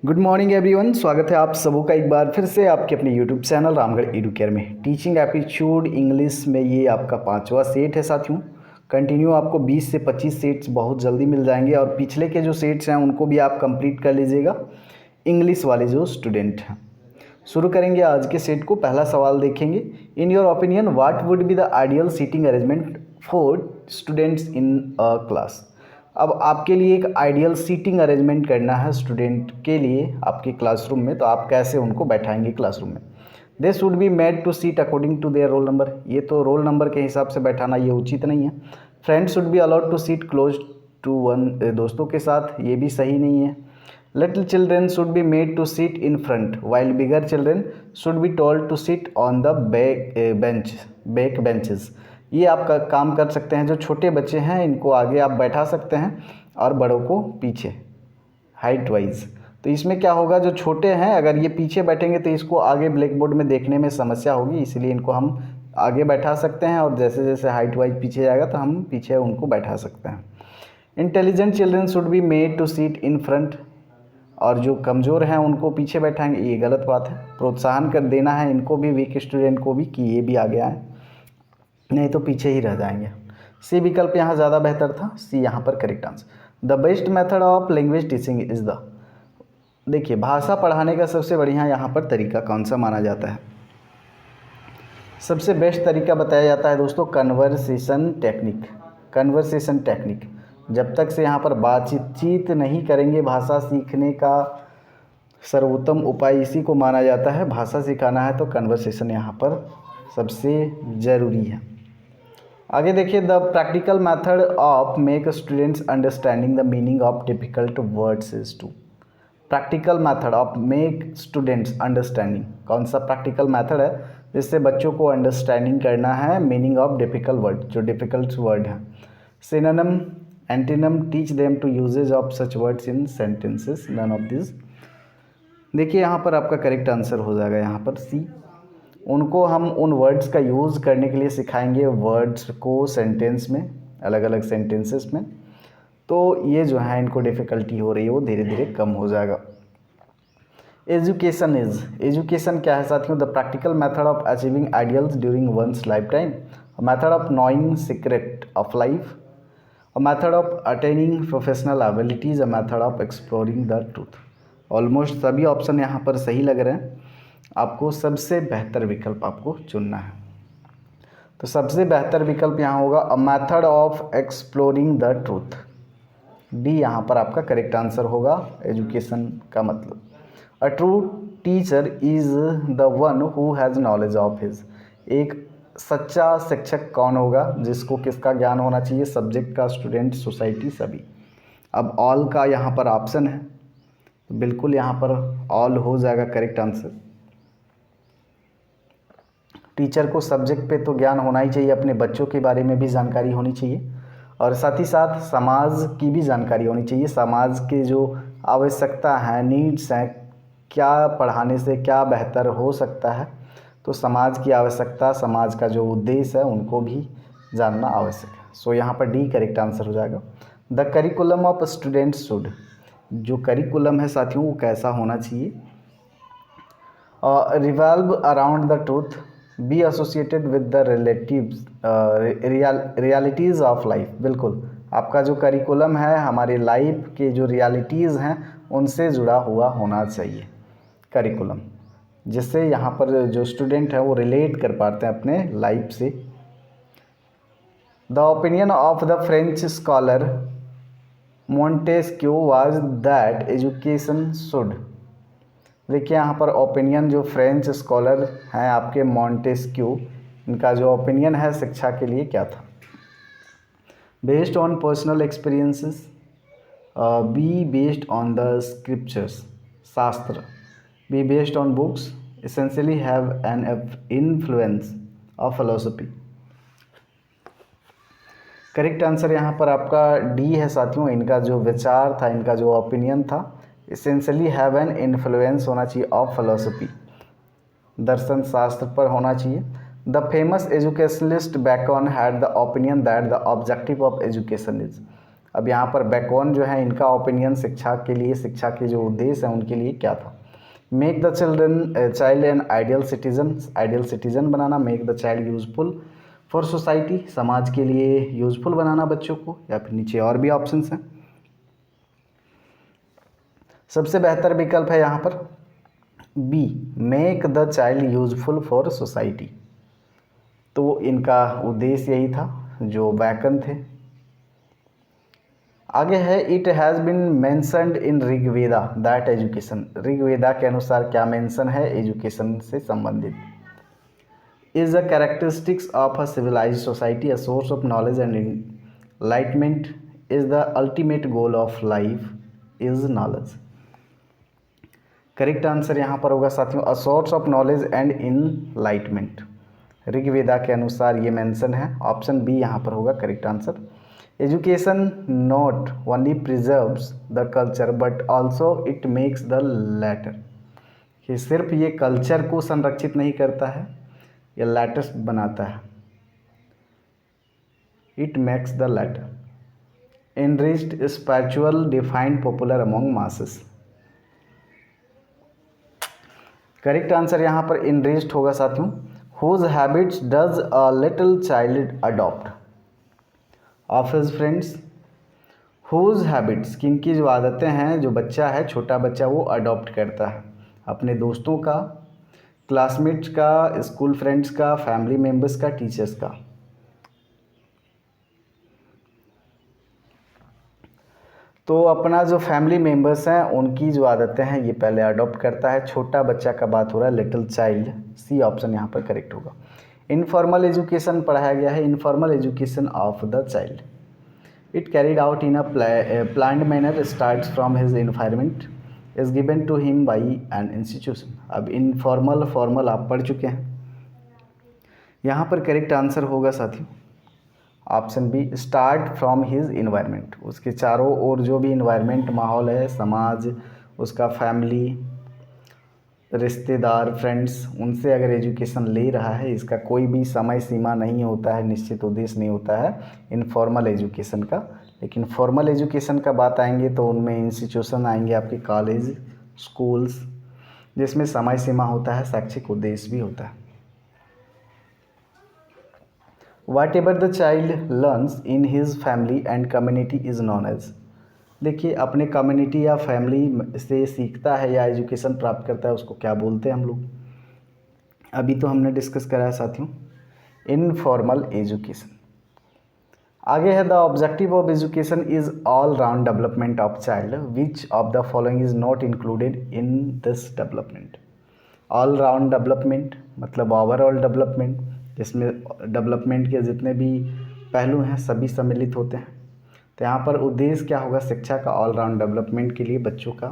Good morning everyone, स्वागत है आप सबों का एक बार फिर से आपके अपने YouTube channel Ramgarh edu care में। टीचिंग एप्टीट्यूड इंग्लिश में ये आपका 5वां सेट है साथियों। कंटिन्यू आपको 20 से 25 सेट्स बहुत जल्दी मिल जाएंगे और पिछले के जो सेट्स हैं उनको भी आप कंप्लीट कर लीजिएगा, इंग्लिश वाले जो स्टूडेंट हैं। शुरू करेंगे आज के सेट को। पहला सवाल देखेंगे, in your opinion what would be the ideal seating arrangement for students in a class. अब आपके लिए एक आइडियल सीटिंग अरेंजमेंट करना है स्टूडेंट के लिए आपके क्लासरूम में, तो आप कैसे उनको बैठाएंगे क्लासरूम में। They should be made to seat according to their roll number. ये तो रोल नंबर के हिसाब से बैठाना ये उचित नहीं है। Friends should be allowed to seat close to one, दोस्तों के साथ, ये भी सही नहीं है। Little children should be made to seat in front while bigger children should be told to seat on the back benches. ये आप काम कर सकते हैं। जो छोटे बच्चे हैं इनको आगे आप बैठा सकते हैं और बड़ों को पीछे हाइट वाइज। तो इसमें क्या होगा, जो छोटे हैं अगर ये पीछे बैठेंगे तो इसको आगे ब्लैक बोर्ड में देखने में समस्या होगी, इसलिए इनको हम आगे बैठा सकते हैं और जैसे जैसे हाइट वाइज पीछे जाएगा तो हम पीछे उनको बैठा सकते हैं। Intelligent children should be made to seat in front, और जो कमज़ोर हैं उनको पीछे बैठाएंगे, ये गलत बात है। प्रोत्साहन कर देना है इनको भी, वीक स्टूडेंट को भी, कि ये भी आगे आए, नहीं तो पीछे ही रह जाएंगे। सी विकल्प यहाँ ज़्यादा बेहतर था, सी यहाँ पर correct answer. The best method of language teaching is the, देखिए भाषा पढ़ाने का सबसे बढ़िया यहाँ पर तरीका कौन सा माना जाता है। सबसे बेस्ट तरीका बताया जाता है दोस्तों कन्वर्सेशन टेक्निक। कन्वर्सेशन टेक्निक, जब तक से यहाँ पर बातचीत नहीं करेंगे, भाषा सीखने का सर्वोत्तम उपाय इसी को माना जाता है। भाषा सिखाना है तो कन्वर्सेशन यहाँ पर सबसे ज़रूरी है। आगे देखिए, the practical method of make students understanding the meaning of difficult words is to. Practical method of make students understanding, कौन सा प्रैक्टिकल मेथड है जिससे बच्चों को अंडरस्टैंडिंग करना है मीनिंग ऑफ डिफ़िकल्ट वर्ड, जो डिफ़िकल्ट वर्ड है। Synonym, antonym, teach them to usages of such words in sentences, none of this. देखिए यहाँ पर आपका करेक्ट आंसर हो जाएगा यहाँ पर सी। उनको हम उन वर्ड्स का यूज़ करने के लिए सिखाएंगे, वर्ड्स को सेंटेंस में, अलग अलग सेंटेंसेस में, तो ये जो है इनको डिफ़िकल्टी हो रही है वो धीरे धीरे कम हो जाएगा। एजुकेशन इज़, एजुकेशन क्या है साथियों, the practical method of achieving ideals during one's life time, method of knowing secret of life, a method of attaining professional abilities, a method of exploring the truth। Almost सभी option यहाँ पर सही लग रहे हैं। आपको सबसे बेहतर विकल्प आपको चुनना है, तो सबसे बेहतर विकल्प यहाँ होगा a method of exploring the truth. D यहाँ पर आपका करेक्ट आंसर होगा। एजुकेशन का मतलब, a true teacher is the one who has knowledge of his. एक सच्चा शिक्षक कौन होगा, जिसको किसका ज्ञान होना चाहिए, सब्जेक्ट का, स्टूडेंट, सोसाइटी, सभी। अब ऑल का यहाँ पर ऑप्शन है, तो बिल्कुल यहाँ पर ऑल हो जाएगा करेक्ट आंसर। टीचर को सब्जेक्ट पे तो ज्ञान होना ही चाहिए, अपने बच्चों के बारे में भी जानकारी होनी चाहिए और साथ ही साथ समाज की भी जानकारी होनी चाहिए। समाज के जो आवश्यकता है, नीड्स हैं, क्या पढ़ाने से क्या बेहतर हो सकता है, तो समाज की आवश्यकता, समाज का जो उद्देश्य है उनको भी जानना आवश्यक है। सो यहाँ पर डी करेक्ट आंसर हो जाएगा। The curriculum of students should, जो करिकुलम है साथियों वो कैसा होना चाहिए, revolve around the truth, be associated with the realities of life. बिल्कुल आपका जो करिकुलम है हमारे लाइफ के जो रियलिटीज़ हैं उनसे जुड़ा हुआ होना चाहिए करिकुलम, जिससे यहाँ पर जो स्टूडेंट है वो रिलेट कर पाते हैं अपने लाइफ से। The opinion of the French scholar Montesquieu was that education should. देखिए यहाँ पर ओपिनियन जो फ्रेंच स्कॉलर हैं आपके मोंटेस्क्यू, इनका जो ओपिनियन है शिक्षा के लिए क्या था। Based on personal experiences, be based on the scriptures, शास्त्र, be based on books, essentially have an influence of philosophy। Correct answer यहाँ पर आपका डी है साथियों। इनका जो विचार था, इनका जो ओपिनियन था, essentially have an influence होना चाहिए ऑफ फिलोसफी, दर्शन शास्त्र पर होना चाहिए। The famous educationalist Bacon had the opinion that the objective of education is, अब यहाँ पर बैकॉन जो है इनका ओपिनियन शिक्षा के लिए, शिक्षा के जो उद्देश्य हैं उनके लिए क्या था? Make the child an ideal citizen banana, make the child useful for society, समाज के लिए यूजफुल बनाना बच्चों को, या फिर नीचे और भी ऑप्शंस हैं। सबसे बेहतर विकल्प है यहाँ पर b, make the child useful for society. तो इनका उद्देश्य यही था जो वैकन थे। आगे है it has been mentioned in Rigveda that education, Rigveda के अनुसार क्या मेंशन है एजुकेशन से संबंधित? Is the characteristics of a civilised society a source of knowledge and enlightenment, is the ultimate goal of life is knowledge. Correct answer यहाँ पर होगा साथियों a source of knowledge and enlightenment. Rigveda के अनुसार ये मेंशन है, ऑप्शन बी यहाँ पर होगा correct answer. Education not only preserves the culture but also it makes the letter, कि सिर्फ ये कल्चर को संरक्षित नहीं करता है, ये लैटर बनाता है, it makes the letter. Enriched spiritual defined popular among masses. Correct answer यहाँ पर एनरिच्ड होगा साथियों। Whose habits does a little child adopt of his friends, whose habits किनकी जो आदतें हैं जो बच्चा है, छोटा बच्चा, वो अडॉप्ट करता है अपने दोस्तों का, क्लासमेट्स का, स्कूल फ्रेंड्स का, फैमिली मेम्बर्स का, टीचर्स का। तो अपना जो फैमिली मेम्बर्स हैं उनकी जो आदतें हैं ये पहले अडॉप्ट करता है। छोटा बच्चा का बात हो रहा है, लिटिल चाइल्ड, सी ऑप्शन यहाँ पर करेक्ट होगा। इनफॉर्मल एजुकेशन पढ़ाया गया है, informal education of the child, it carried out in a planned manner, starts from his environment, is given to him by an institution. अब इनफॉर्मल फॉर्मल आप पढ़ चुके हैं, यहाँ पर करेक्ट आंसर होगा साथियों option B, start from his environment. उसके चारों ओर जो भी इन्वायरमेंट माहौल है, समाज, उसका फैमिली, रिश्तेदार, फ्रेंड्स, उनसे अगर एजुकेशन ले रहा है, इसका कोई भी समय सीमा नहीं होता है, निश्चित उद्देश्य नहीं होता है इनफॉर्मल एजुकेशन का। लेकिन फॉर्मल एजुकेशन का बात आएंगे तो उनमें इंस्टीट्यूशन आएंगे आपके कॉलेज, स्कूल्स, जिसमें समय सीमा होता है, शैक्षिक उद्देश्य भी होता है। Whatever the child learns in his family and community is known as, देखिए अपने कम्युनिटी या फैमिली से सीखता है या एजुकेशन प्राप्त करता है उसको क्या बोलते हैं हम लोग? अभी तो हमने डिस्कस करा है साथियों इनफॉर्मल एजुकेशन। आगे है the objective of education is all round development of child, which of the following is not included in this development. All round development मतलब ओवरऑल डेवलपमेंट, जिसमें डेवलपमेंट के जितने भी पहलू हैं सभी सम्मिलित होते हैं। तो यहाँ पर उद्देश्य क्या होगा शिक्षा का? ऑल राउंड डेवलपमेंट के लिए बच्चों का।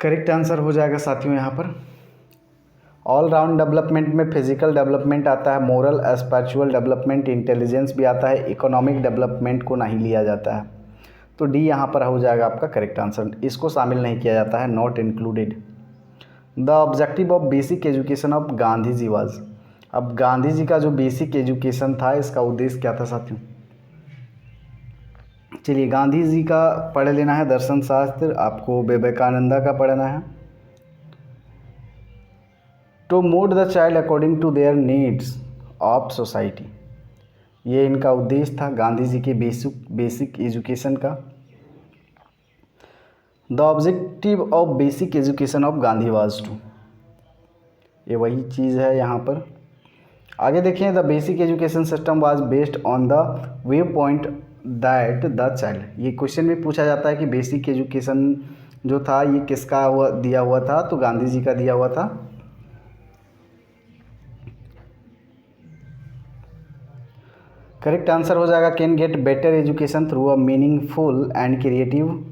करेक्ट आंसर हो जाएगा साथियों यहाँ पर ऑल राउंड डेवलपमेंट में फिजिकल डेवलपमेंट आता है, मोरल स्पिरिचुअल डेवलपमेंट, इंटेलिजेंस भी आता है, इकोनॉमिक डेवलपमेंट को नहीं लिया जाता है। तो डी यहाँ पर हो जाएगा आपका करेक्ट आंसर, इसको शामिल नहीं किया जाता है, not included. The objective of basic education of Gandhi ji was, अब गांधी जी का जो बेसिक एजुकेशन था इसका उद्देश्य क्या था साथियों? चलिए गांधी जी का पढ़ लेना है दर्शन शास्त्र, आपको विवेकानंदा का पढ़ना है। To mould the child according to their needs of society, ये इनका उद्देश्य था गांधी जी के बेसिक एजुकेशन का। The objective of basic education of Gandhi was to, ये वही चीज़ है यहाँ पर। आगे देखें the basic education system was based on the view point that the child, ये क्वेश्चन में पूछा जाता है कि बेसिक एजुकेशन जो था ये किसका दिया हुआ था? तो गांधी जी का दिया हुआ था। करेक्ट आंसर हो जाएगा can get better education through a meaningful and creative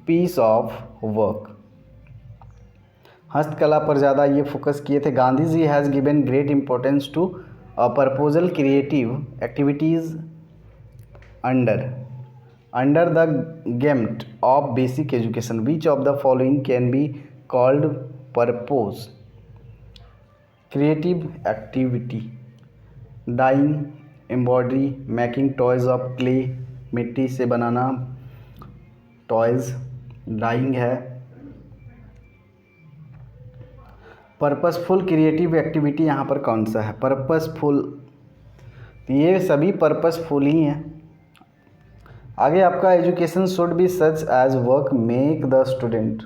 piece of work, हस्तकला पर ज़्यादा ये फोकस किए थे। Gandhi ji has given great importance to proposal creative activities under the gamut of basic education, which of the following can be called purpose, creative activity, dyeing, embroidery, making toys of clay, मिट्टी से बनाना toys, dyeing है। Purposeful creative activity यहाँ पर कौन सा है? Purposeful, ये सभी पर्पसफुल ही हैं। आगे आपका education should be such as work make the student,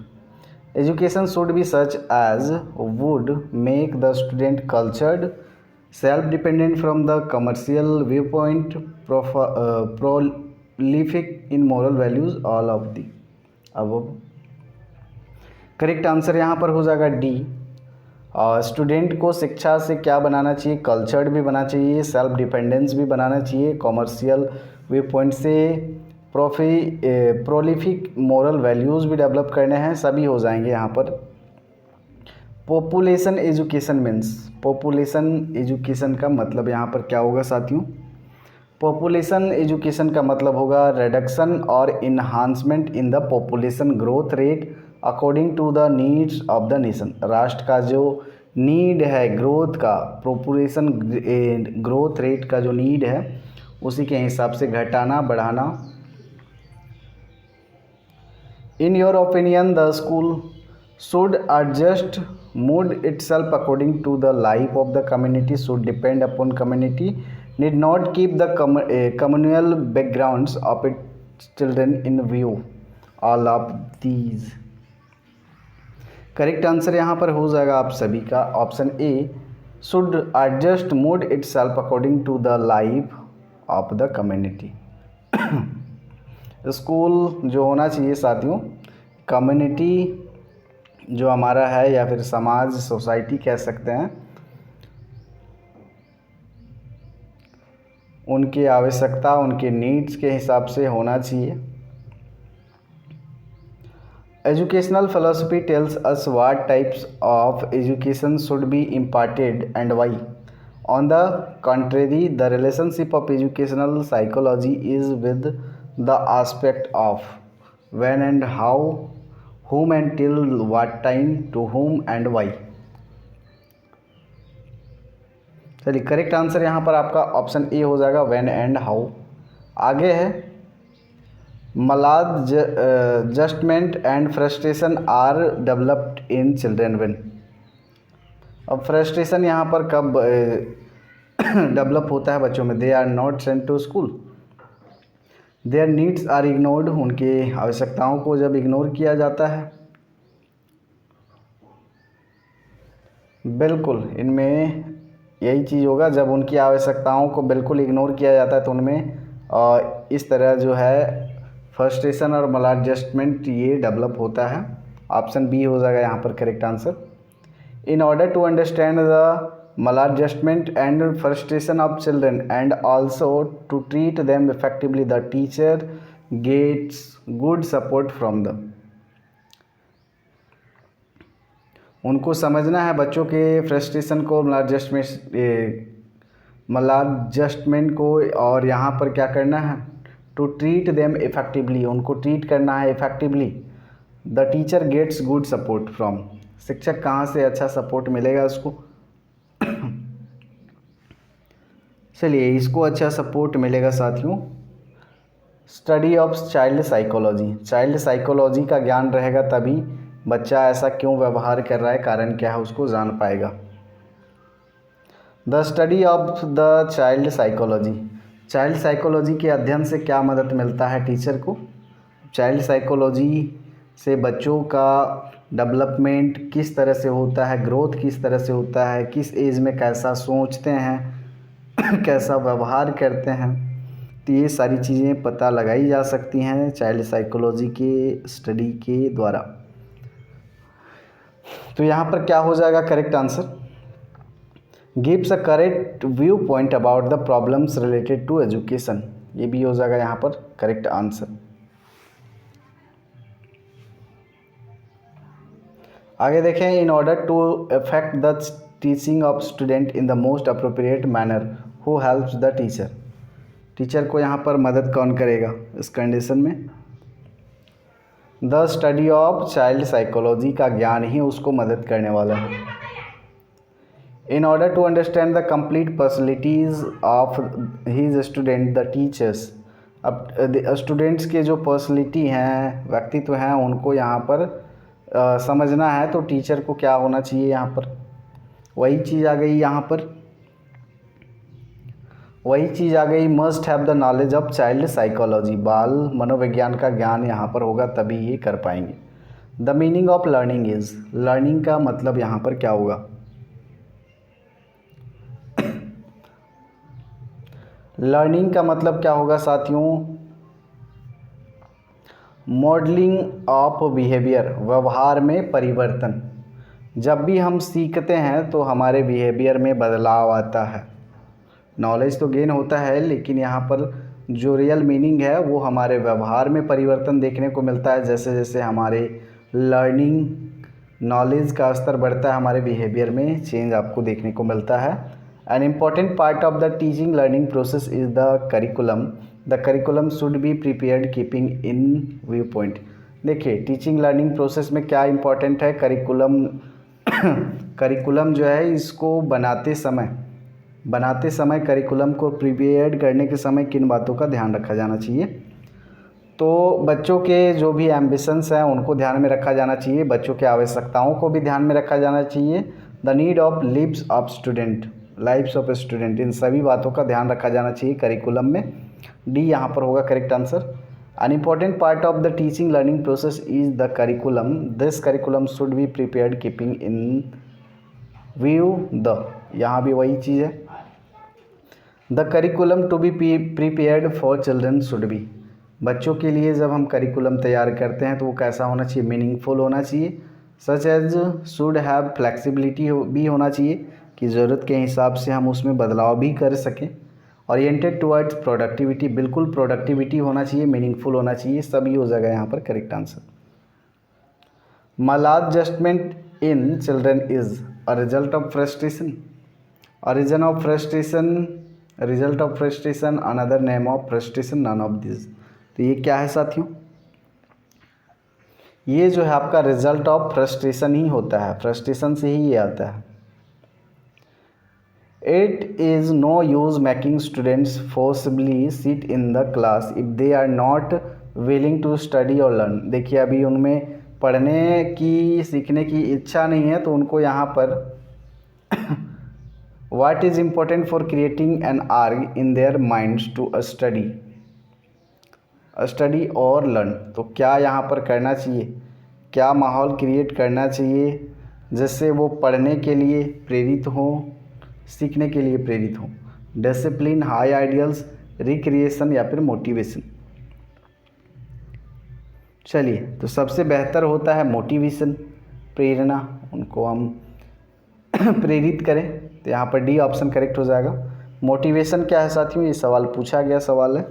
education should be such as would make the student cultured, self dependent from the commercial view point, prolific in moral values, all of the above. Correct answer यहाँ पर हो जाएगा D. Student को शिक्षा से क्या बनाना चाहिए? Cultured भी बनाना चाहिए, सेल्फ डिपेंडेंस भी बनाना चाहिए, कॉमर्शियल व्यू पॉइंट से प्रोलिफिक मॉरल वैल्यूज़ भी डेवलप करने हैं, सभी हो जाएंगे यहाँ पर। Population education means, population education का मतलब यहाँ पर क्या होगा साथियों? पॉपुलेशन एजुकेशन का मतलब होगा रिडक्शन और enhancement in the population growth rate according to the needs of the nation. राष्ट्र का जो नीड है ग्रोथ का, पॉपुलेशन ग्रोथ रेट का जो नीड है उसी के हिसाब से घटाना बढ़ाना। इन your opinion the school should adjust mood itself according to the life of the community, should depend upon community, need not keep the communal backgrounds of its children in view, all of these। Correct answer यहाँ पर हो जाएगा आप सभी का option A, should adjust mood itself according to the life of the community। School जो होना चाहिए साथियों, कम्युनिटी जो हमारा है या फिर समाज, सोसाइटी कह सकते हैं, उनकी आवश्यकता, उनके नीड्स के हिसाब से होना चाहिए। Educational philosophy tells us what types of education should be imparted and why. On the contrary, the relationship of educational psychology is with the aspect of when and how, whom and till what time, to whom and why। चलिए correct answer यहाँ पर आपका option A हो जाएगा, when and how. आगे है maladjustment and frustration are developed in children when. अब frustration यहाँ पर कब डेवलप होता है बच्चों में? They are not sent to school, their needs are ignored, उनकी आवश्यकताओं को जब इग्नोर किया जाता है। बिल्कुल इनमें यही चीज़ होगा, जब उनकी आवश्यकताओं को बिल्कुल इग्नोर किया जाता है तो उनमें इस तरह जो है फ्रस्ट्रेशन और मलाडजस्टमेंट ये डेवलप होता है। ऑप्शन बी हो जाएगा यहाँ पर correct answer. In order to understand the maladjustment and frustration of children and also to treat them effectively, the teacher gets good support from them। उनको समझना है बच्चों के फ्रस्ट्रेशन को, मलाडजस्टमेंट को, और यहाँ पर क्या करना है? टू ट्रीट देम इफेक्टिवली, उनको ट्रीट करना है effectively. The teacher gets good support from, शिक्षक कहाँ से अच्छा सपोर्ट मिलेगा उसको? चलिए इसको अच्छा सपोर्ट मिलेगा साथियों, study of child psychology. Child psychology का ज्ञान रहेगा तभी बच्चा ऐसा क्यों व्यवहार कर रहा है, कारण क्या है, उसको जान पाएगा। The study of the child psychology, child psychology के अध्ययन से क्या मदद मिलता है टीचर को? चाइल्ड साइकोलॉजी से बच्चों का डेवलपमेंट किस तरह से होता है, ग्रोथ किस तरह से होता है, किस एज में कैसा सोचते हैं कैसा व्यवहार करते हैं, तो ये सारी चीज़ें पता लगाई जा सकती हैं चाइल्ड साइकोलॉजी के स्टडी के द्वारा। तो यहाँ पर क्या हो जाएगा correct answer? Gives a correct view point about the problems related to education, ये भी हो जाएगा यहाँ पर करेक्ट आंसर। आगे देखें, in order to affect the teaching of student in the most appropriate manner, who helps the teacher. Teacher को यहाँ पर मदद कौन करेगा इस कंडीशन में? The study of child psychology का ज्ञान ही उसको मदद करने वाला है। In order to understand the complete personalities of his student the teachers, अब स्टूडेंट्स के जो पर्सनैलिटी हैं, व्यक्तित्व हैं, उनको यहाँ पर समझना है तो टीचर को क्या होना चाहिए, यहाँ पर वही चीज़ आ गई, यहाँ पर वही चीज़ आ गई, must have the knowledge of child psychology, बाल मनोविज्ञान का ज्ञान यहाँ पर होगा तभी ये कर पाएंगे। The meaning of learning is, learning का मतलब यहाँ पर क्या होगा, लर्निंग का मतलब क्या होगा साथियों, मॉडलिंग ऑफ बिहेवियर, व्यवहार में परिवर्तन। जब भी हम सीखते हैं तो हमारे बिहेवियर में बदलाव आता है। नॉलेज तो गेन होता है लेकिन यहाँ पर जो रियल मीनिंग है वो हमारे व्यवहार में परिवर्तन देखने को मिलता है। जैसे जैसे हमारे लर्निंग नॉलेज का स्तर बढ़ता है, हमारे बिहेवियर में चेंज आपको देखने को मिलता है। An important part of the teaching learning process is the curriculum. The curriculum should be prepared keeping in view point. देखिए टीचिंग लर्निंग प्रोसेस में क्या इम्पॉर्टेंट है, करिकुलम करिकुलम जो है इसको बनाते समय करिकुलम को प्रिपेयर्ड करने के समय किन बातों का ध्यान रखा जाना चाहिए, तो बच्चों के जो भी एम्बिशंस हैं उनको ध्यान में रखा जाना चाहिए, बच्चों की आवश्यकताओं को भी ध्यान में रखा जाना चाहिए। The need of lives of student, इन सभी बातों का ध्यान रखा जाना चाहिए करिकुलम में। डी यहाँ पर होगा correct answer. An important part of the teaching learning process is the curriculum. This curriculum should be prepared keeping in view the, यहाँ भी वही चीज़ है, the curriculum to be prepared for children should be, बच्चों के लिए जब हम करिकुलम तैयार करते हैं तो वो कैसा होना चाहिए, मीनिंगफुल होना चाहिए। Such as should have flexibility भी होना चाहिए कि ज़रूरत के हिसाब से हम उसमें बदलाव भी कर सकें। ओरिएंटेड टुवर्ड्स प्रोडक्टिविटी, बिल्कुल प्रोडक्टिविटी होना चाहिए, मीनिंगफुल होना चाहिए, सभी हो जाएगा यहाँ पर correct answer. maladjustment in children is a result of frustration, origin of frustration, result of frustration, another name of frustration, none of these। तो ये क्या है साथियों, ये जो है आपका रिजल्ट ऑफ फ्रस्ट्रेशन ही होता है, फ्रस्ट्रेशन से ही ये आता है। It is no use making students forcibly sit in the class if they are not willing to study or learn। देखिए अभी उनमें पढ़ने की सीखने की इच्छा नहीं है तो उनको यहाँ पर what is important for creating an arc in their minds to study और learn। तो क्या यहाँ पर करना चाहिए, क्या माहौल क्रिएट करना चाहिए जिससे वो पढ़ने के लिए प्रेरित हों, सीखने के लिए प्रेरित हों। डिसिप्लिन, हाई आइडियल्स, रिक्रिएशन या फिर मोटिवेशन। चलिए तो सबसे बेहतर होता है मोटिवेशन, प्रेरणा, उनको हम प्रेरित करें, तो यहाँ पर डी ऑप्शन करेक्ट हो जाएगा। मोटिवेशन क्या है साथियों, ये सवाल पूछा गया सवाल है।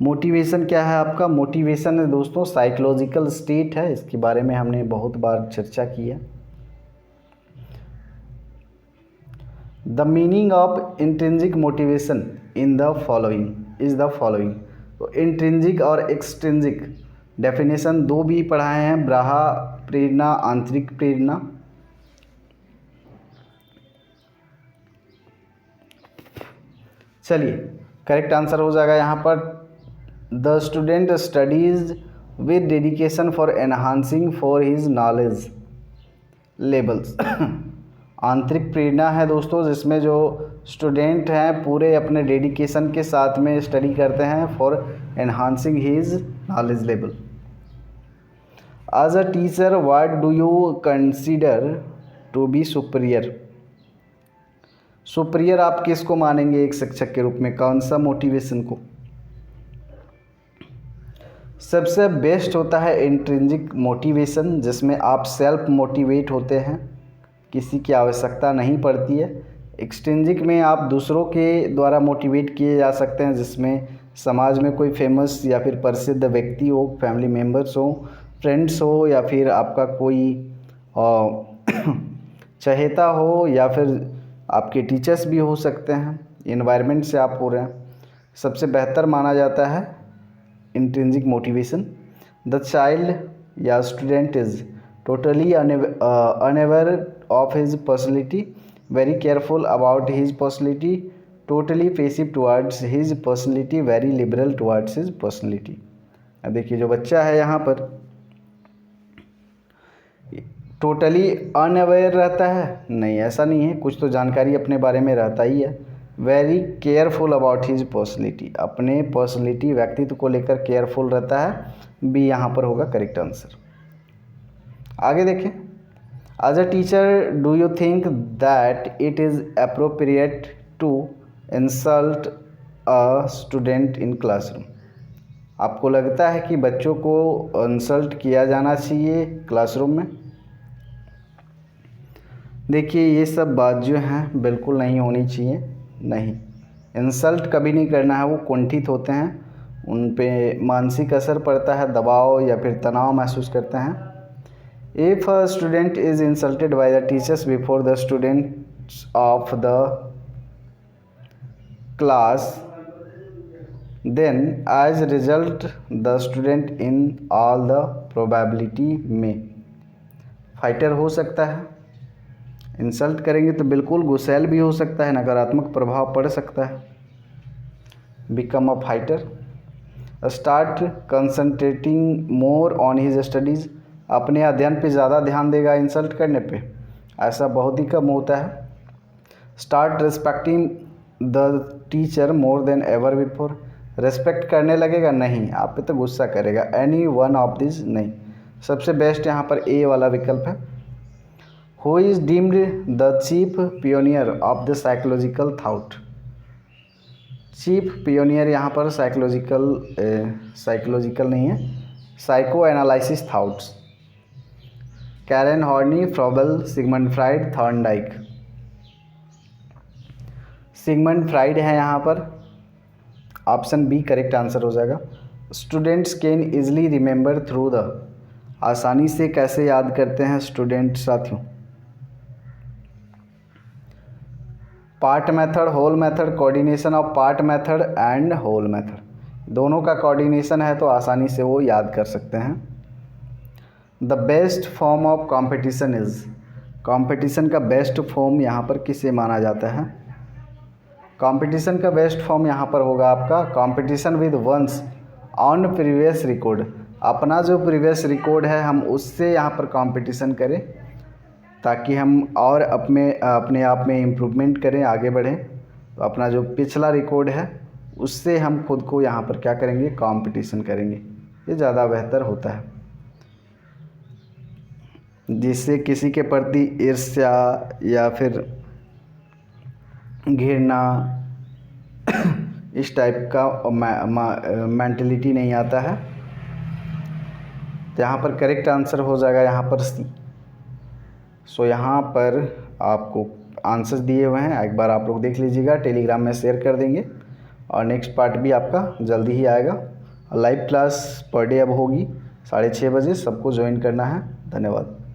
मोटिवेशन क्या है आपका, मोटिवेशन है दोस्तों साइकोलॉजिकल स्टेट है, इसके बारे में हमने बहुत बार चर्चा की है। The meaning of intrinsic motivation in the following is the following. तो इंट्रिंसिक और एक्सट्रिंसिक डेफिनेशन दो भी पढ़ाए हैं, बाह्य प्रेरणा, आंतरिक प्रेरणा। चलिए करेक्ट आंसर हो जाएगा यहाँ पर the student studies with dedication for enhancing for his knowledge levels. आंतरिक प्रेरणा है दोस्तों जिसमें जो स्टूडेंट हैं पूरे अपने डेडिकेशन के साथ में स्टडी करते हैं for enhancing his knowledge level. As a teacher what do you consider to be superior. Superior आप किसको मानेंगे एक शिक्षक के रूप में, कौन सा मोटिवेशन को। सबसे बेस्ट होता है इंट्रिंसिक मोटिवेशन जिसमें आप सेल्फ मोटिवेट होते हैं, किसी की आवश्यकता नहीं पड़ती है। एक्सट्रिंसिक में आप दूसरों के द्वारा मोटिवेट किए जा सकते हैं जिसमें समाज में कोई फेमस या फिर प्रसिद्ध व्यक्ति हो, फैमिली मेम्बर्स हो, फ्रेंड्स हो, या फिर आपका कोई चहेता हो, या फिर आपके टीचर्स भी हो सकते हैं, इन्वायरमेंट से आप हो रहे हैं। सबसे बेहतर माना जाता है इंट्रिंसिक मोटिवेशन। द चाइल्ड या student is totally unaware of his personality, very careful about his personality, totally passive towards his personality, very liberal towards his personality. अब देखिए जो बच्चा है यहाँ पर टोटली अनअवेयर रहता है, नहीं ऐसा नहीं है, कुछ तो जानकारी अपने बारे में रहता ही है। Very careful about his personality, अपने पर्सनैलिटी व्यक्तित्व को लेकर केयरफुल रहता है, बी यहाँ पर होगा करेक्ट आंसर। आगे देखें, as a teacher do you think that it is appropriate to insult a student in classroom, आपको लगता है कि बच्चों को इंसल्ट किया जाना चाहिए क्लासरूम में? देखिए ये सब बात जो है बिल्कुल नहीं होनी चाहिए, नहीं, इंसल्ट कभी नहीं करना है, वो कुंठित होते हैं, उन पे मानसिक असर पड़ता है, दबाव या फिर तनाव महसूस करते हैं। If a student is insulted by the teachers before the students of the class, then as a result the student in all the probability में फाइटर हो सकता है। इंसल्ट करेंगे तो बिल्कुल गुस्सैल भी हो सकता है, नकारात्मक प्रभाव पड़ सकता है। Become a fighter, start concentrating more on his studies, अपने अध्ययन पे ज़्यादा ध्यान देगा इंसल्ट करने पे, ऐसा बहुत ही कम होता है। Start respecting the teacher more than ever before, respect करने लगेगा, नहीं, आप पे तो गुस्सा करेगा। एनी वन ऑफ दिस, नहीं, सबसे बेस्ट यहाँ पर ए वाला विकल्प है। Who is deemed the chief pioneer of the psychological thought, chief pioneer यहाँ पर साइकोलॉजिकल नहीं है, psychoanalysis thoughts, Karen Horney, Froebel, Sigmund Freud, Thorndike. Sigmund Freud है यहाँ पर, ऑप्शन बी करेक्ट आंसर हो जाएगा। Students can easily remember through the, आसानी से कैसे याद करते हैं स्टूडेंट साथियों? Part method, whole method, coordination of part method and whole method, दोनों का कोऑर्डिनेशन है तो आसानी से वो याद कर सकते हैं। The best form of competition is, competition का बेस्ट फॉर्म यहाँ पर किसे माना जाता है? कंपटीशन का बेस्ट फॉर्म यहाँ पर होगा आपका competition with one's own previous record, अपना जो प्रीवियस रिकॉर्ड है हम उससे यहाँ पर कंपटीशन करें ताकि हम और अपने आप में इम्प्रूवमेंट करें, आगे बढ़ें। तो अपना जो पिछला रिकॉर्ड है उससे हम खुद को यहाँ पर क्या करेंगे, कंपटीशन करेंगे, ये ज़्यादा बेहतर होता है। जिससे किसी के प्रति ईर्ष्या या फिर घृणा इस टाइप का मेंटलिटी नहीं आता है। तो यहाँ पर करेक्ट आंसर हो जाएगा यहाँ पर सी। सो यहाँ पर आपको आंसर्स दिए हुए हैं, एक बार आप लोग देख लीजिएगा, टेलीग्राम में शेयर कर देंगे और नेक्स्ट पार्ट भी आपका जल्दी ही आएगा। लाइव क्लास पर डे अब होगी 6:30 बजे, सबको ज्वाइन करना है। धन्यवाद।